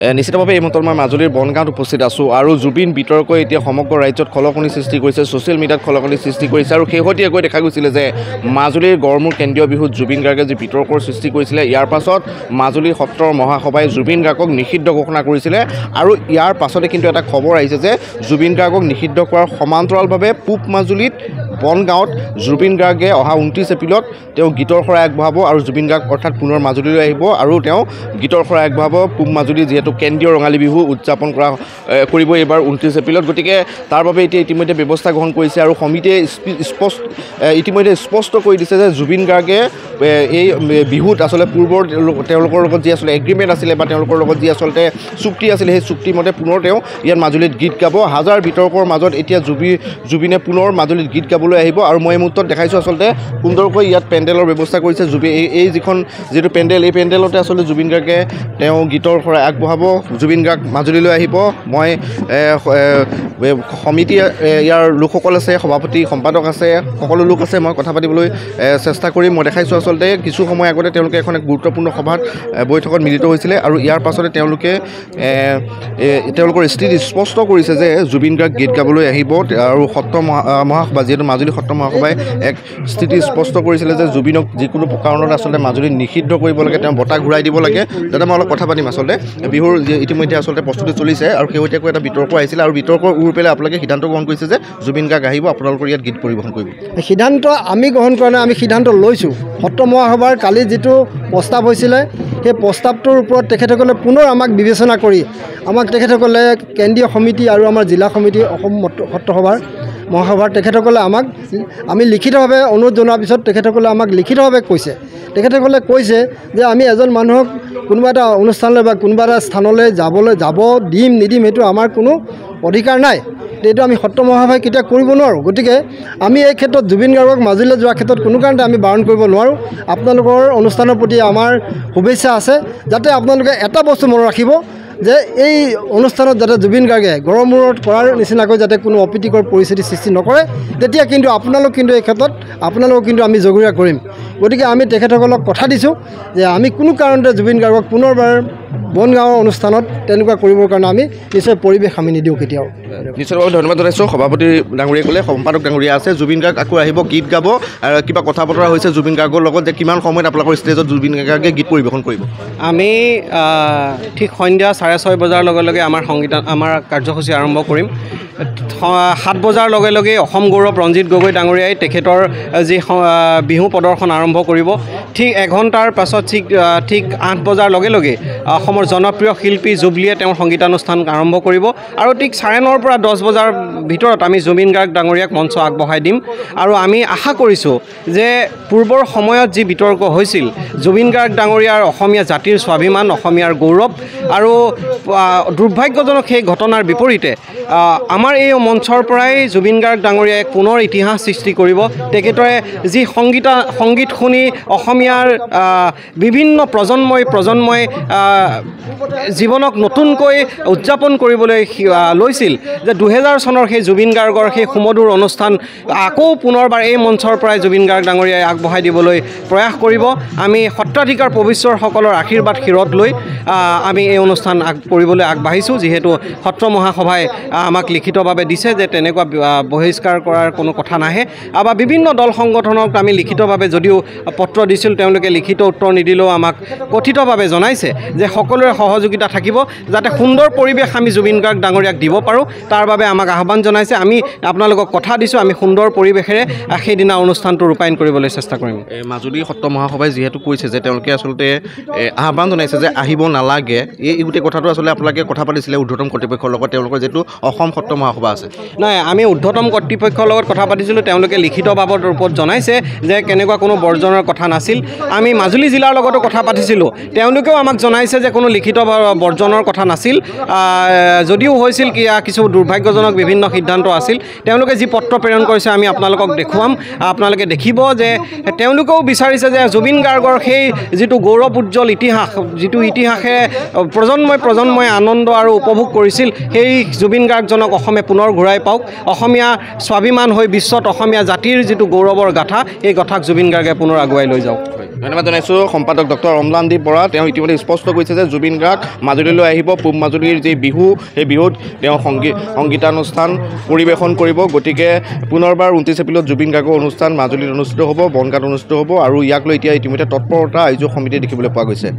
নিশ্চিতভাৱে এই মুহূৰ্তত মই মাজুলীৰ বনগাঁৱত উপস্থিত আছোঁ আৰু জুবিন বিতৰ্কই এতিয়া সমগ্ৰ ৰাজ্যত খলকনি সৃষ্টি কৰিছে, ছ'চিয়েল মিডিয়াত খলকনি সৃষ্টি কৰিছে আৰু শেহতীয়াকৈ দেখা গৈছিলে যে মাজুলীৰ গড়মূৰ কেন্দ্ৰীয় বিহুত জুবিন গাৰ্গে যি বিতৰ্কৰ সৃষ্টি কৰিছিলে, ইয়াৰ পাছত মাজুলী সত্ৰৰ মহাসভাই জুবিন গাৰ্গক নিষিদ্ধ ঘোষণা কৰিছিলে আৰু ইয়াৰ পাছতে কিন্তু এটা খবৰ আহিছে যে জুবিন গাৰ্গক নিষিদ্ধ কৰাৰ সমান্তৰালভাৱে পূব মাজুলীত বনগাঁৱত জুবিন গাৰ্গে অহা 29 এপ্ৰিলত তেওঁ গীতৰ শৰাই আগবঢ়াব আৰু জুবিন গাৰ্গ অৰ্থাৎ পুনৰ মাজুলীলৈ আহিব আৰু তেওঁ গীতৰ শৰাই আগবঢ়াব পূব মাজুলী যিহেতু কেন্দ্ৰীয় ৰঙালী বিহু উদযাপন কৰিব এইবাৰ 29 এপ্ৰিলত। গতিকে তাৰ বাবে এতিয়া ইতিমধ্যে ব্যৱস্থা গ্ৰহণ কৰিছে আৰু সমিতিয়ে ইতিমধ্যে স্পষ্ট কৰি দিছে যে জুবিন গাৰ্গে এই বিহুত আচলতে পূৰ্বৰ তেওঁলোকৰ লগত যি আচলতে এগ্ৰিমেণ্ট আছিলে বা তেওঁলোকৰ লগত যি আচলতে চুক্তি আছিলে সেই চুক্তিমতে পুনৰ তেওঁ ইয়াত মাজুলীত গীত গাব। হাজাৰ বিতৰ্কৰ মাজত এতিয়া জুবিনে পুনৰ মাজুলীত গীত গাবলৈ আহিব আৰু মই এই মুহূৰ্তত দেখাইছোঁ আচলতে সুন্দৰকৈ ইয়াত পেণ্ডেলৰ ব্যৱস্থা কৰিছে এই যিটো পেণ্ডেল, এই পেণ্ডেলতে আচলতে জুবিন গাৰ্গে তেওঁ গীতৰ শৰাই আগবঢ়াব। জুবিন গাৰ্গ মাজুলীলৈ আহিব। মই সমিতি ইয়াৰ লোকসকল আছে, সভাপতি সম্পাদক আছে, সকলো লোক আছে, মই কথা পাতিবলৈ চেষ্টা কৰিম। মই দেখাইছোঁ আচলতে কিছু সময় আগতে তেওঁলোকে এখন গুৰুত্বপূৰ্ণ সভাত বৈঠকত মিলিত হৈছিলে আৰু ইয়াৰ পাছতে তেওঁলোকে তেওঁলোকৰ স্থিতি স্পষ্ট কৰিছে যে জুবিন গাৰ্গ গীত গাবলৈ আহিব আৰু সত্ৰ মহাসভা যিহেতু মাজুলী সত্ৰ মহাসভাই এক স্থিতি স্পষ্ট কৰিছিলে যে জুবিনক যিকোনো কাৰণত আচলতে মাজুলীত নিষিদ্ধ কৰিব লাগে, তেওঁ বঁটা ঘূৰাই দিব লাগে। যাতে মই অলপ কথা পাতিম আচলতে বিহুৰ ইতিমধ্যে আচলতে প্ৰস্তুতি চলিছে আৰু শেহতীয়াকৈ এটা বিতৰ্ক আহিছিলে আৰু বিতৰ্কৰ উৰ পেলাই আপোনালোকে সিদ্ধান্ত গ্ৰহণ কৰিছে যে জুবিন গাৰ্গ আহিব, আপোনালোকৰ ইয়াত গীত পৰিৱেশন কৰিব। সিদ্ধান্ত আমি গ্ৰহণ কৰা নাই, আমি সিদ্ধান্ত লৈছোঁ। সত্ৰ মহাসভাৰ কালি যিটো প্ৰস্তাৱ হৈছিলে সেই প্ৰস্তাৱটোৰ ওপৰত তেখেতসকলে পুনৰ আমাক বিবেচনা কৰি আমাক তেখেতসকলে কেন্দ্ৰীয় সমিতি আৰু আমাৰ জিলা সমিতি অসম সত্ৰসভাৰ মহাসভাৰ তেখেতসকলে আমি লিখিতভাৱে অনুৰোধ জনোৱাৰ পিছত তেখেতসকলে আমাক লিখিতভাৱে কৈছে। তেখেতসকলে কৈছে যে আমি এজন মানুহক কোনোবা এটা অনুষ্ঠানলৈ বা কোনোবা এটা স্থানলৈ যাব দিম নিদিম সেইটো আমাৰ কোনো অধিকাৰ নাই। এইটো আমি সত্ৰ মহাসভাই কেতিয়া কৰিব নোৱাৰোঁ। গতিকে আমি এই ক্ষেত্ৰত জুবিন গাৰ্গক মাজুলীলৈ যোৱাৰ ক্ষেত্ৰত কোনো কাৰণতে আমি বাৰণ কৰিব নোৱাৰোঁ। আপোনালোকৰ অনুষ্ঠানৰ প্ৰতি আমাৰ শুভেচ্ছা আছে। যাতে আপোনালোকে এটা বস্তু মনত ৰাখিব যে এই অনুষ্ঠানত যাতে জুবিন গাৰ্গে গড়মূৰত কৰাৰ নিচিনাকৈ যাতে কোনো অপ্ৰীতিকৰ পৰিস্থিতি সৃষ্টি নকৰে, তেতিয়া কিন্তু আপোনালোক কিন্তু এই ক্ষেত্ৰত আপোনালোকক কিন্তু আমি জগৰীয়া কৰিম। গতিকে আমি তেখেতসকলক কথা দিছোঁ যে আমি কোনো কাৰণতে জুবিন গাৰ্গক পুনৰবাৰ বনগাঁৱৰ অনুষ্ঠানত তেনেকুৱা কৰিবৰ কাৰণে আমি নিশ্চয় পৰিৱেশ আমি নিদিওঁ কেতিয়াও। নিশ্চয়ভাৱে ধন্যবাদ জনাইছোঁ। সভাপতি ডাঙৰীয়া ক'লে, সম্পাদক ডাঙৰীয়া আছে, জুবিন গাৰ্গ আকৌ আহিব, গীত গাব আৰু কিবা কথা বতৰা হৈছে জুবিন গাৰ্গৰ লগত যে কিমান সময়ত আপোনালোকৰ ষ্টেজত জুবিন গাৰ্গে গীত পৰিৱেশন কৰিব? আমি ঠিক সন্ধ্যা 6:30 বজাৰ লগে লগে আমাৰ কাৰ্যসূচী আৰম্ভ কৰিম। 7 বজাৰ লগে লগে অসম গৌৰৱ ৰঞ্জিত গগৈ ডাঙৰীয়াই তেখেতৰ যি বিহু প্ৰদৰ্শন আৰম্ভ কৰিব। ঠিক এঘণ্টাৰ পাছত ঠিক 8 বজাৰ লগে লগে অসমৰ জনপ্ৰিয় শিল্পী জুবলীয়ে তেওঁৰ সংগীতানুষ্ঠান আৰম্ভ কৰিব আৰু ঠিক 9:30 পৰা 10 বজাৰ ভিতৰত আমি জুবিন গাৰ্গ ডাঙৰীয়াক মঞ্চ আগবঢ়াই দিম। আৰু আমি আশা কৰিছোঁ যে পূৰ্বৰ সময়ত যি বিতৰ্ক হৈছিল, জুবিন গাৰ্গ ডাঙৰীয়াৰ অসমীয়া জাতিৰ স্বাভিমান, অসমীয়াৰ গৌৰৱ আৰু দুৰ্ভাগ্যজনক সেই ঘটনাৰ বিপৰীতে আমাৰ এই মঞ্চৰ পৰাই জুবিন গাৰ্গ ডাঙৰীয়াই এক পুনৰ ইতিহাস সৃষ্টি কৰিব। তেখেতে যি সংগীত শুনি অসমীয়াৰ বিভিন্ন প্ৰজন্মই জীৱনক নতুনকৈ উদযাপন কৰিবলৈ লৈছিল, যে 2000 চনৰ সেই জুবিন গাৰ্গৰ সেই সুমধুৰ অনুষ্ঠান আকৌ পুনৰবাৰ এই মঞ্চৰ পৰাই জুবিন গাৰ্গ ডাঙৰীয়াই আগবঢ়াই দিবলৈ প্ৰয়াস কৰিব। আমি সত্ৰাধিকাৰ পবিত্ৰসকলৰ আশীৰ্বাদ শিৰত লৈ আমি এই অনুষ্ঠান কৰিবলৈ আগবাঢ়িছোঁ। যিহেতু সত্ৰ মহাসভাই আমাক লিখিতভাৱে দিছে যে তেনেকুৱা বহিষ্কাৰ কৰাৰ কোনো কথা নাহে। বা বিভিন্ন দল সংগঠনক আমি লিখিতভাৱে যদিও পত্ৰ দিছিল, তেওঁলোকে লিখিত উত্তৰ নিদিলেও আমাক কথিতভাৱে জনাইছে যে সকলোৰে সহযোগিতা থাকিব যাতে সুন্দৰ পৰিৱেশ আমি জুবিন গাৰ্গ ডাঙৰীয়াক দিব পাৰোঁ। তাৰ বাবে আমাক আহ্বান জনাইছে। আমি আপোনালোকক কথা দিছোঁ, আমি সুন্দৰ পৰিৱেশেৰে সেইদিনা অনুষ্ঠানটো ৰূপায়ণ কৰিবলৈ চেষ্টা কৰিম। মাজুলী সত্ৰ মহাসভাই যিহেতু কৈছে যে তেওঁলোকে আচলতে আহ্বান জনাইছে যে আহিব নালাগে, এই গোটেই কথাটো আচলতে আপোনালোকে কথা পাতিছিলে ঊৰ্ধ্বতম কৰ্তৃপক্ষৰ লগত, তেওঁলোকৰ যিটো অসম সত্ৰ মহাসভা আছে? নাই, আমি ঊৰ্ধ্বতম কৰ্তৃপক্ষৰ লগত কথা পাতিছিলোঁ। তেওঁলোকে লিখিত বাবদ ৰূপত জনাইছে যে কেনেকুৱা কোনো বৰ্জনৰ কথা নাছিল। আমি মাজুলী জিলাৰ লগতো কথা পাতিছিলোঁ, তেওঁলোকেও আমাক জনাইছে যে কোনো লিখিত বৰ্জনৰ কথা নাছিল। যদিও হৈছিল কিছু দুৰ্ভাগ্যজনক বিভিন্ন সিদ্ধান্ত আছিল, তেওঁলোকে যি পত্ৰ প্ৰেৰণ কৰিছে আমি আপোনালোকক দেখুৱাম। আপোনালোকে দেখিব যে তেওঁলোকেও বিচাৰিছে যে জুবিন গাৰ্গৰ সেই যিটো গৌৰৱ উজ্জ্বল ইতিহাস, যিটো ইতিহাসে প্ৰজন্মই আনন্দ আৰু উপভোগ কৰিছিল, সেই জুবিন গাৰ্গজনক অসমে পুনৰ ঘূৰাই পাওক। অসমীয়া স্বাভিমান হৈ বিশ্বত অসমীয়া জাতিৰ যিটো গৌৰৱৰ গাথা, এই গাথাক জুবিন গাৰ্গে পুনৰ আগুৱাই লৈ যাওক। ধন্যবাদ জনাইছোঁ সম্পাদক ডক্টৰ অম্লানদীপ বৰা। তেওঁ ইতিমধ্যে স্পষ্ট কৰিছে যে জুবিন গাৰ্গ মাজুলীলৈ আহিব, পূব মাজুলীৰ যি বিহু সেই বিহুত তেওঁ সংগীতানুষ্ঠান পৰিৱেশন কৰিব। গতিকে পুনৰবাৰ 29 এপ্ৰিলত জুবিন গাৰ্গৰ অনুষ্ঠান মাজুলীত অনুষ্ঠিত হ'ব, বনগাঁৱত অনুষ্ঠিত হ'ব আৰু ইয়াক লৈ এতিয়া ইতিমধ্যে তৎপৰতা আয়োজক সমিতিয়ে দেখিবলৈ পোৱা গৈছে।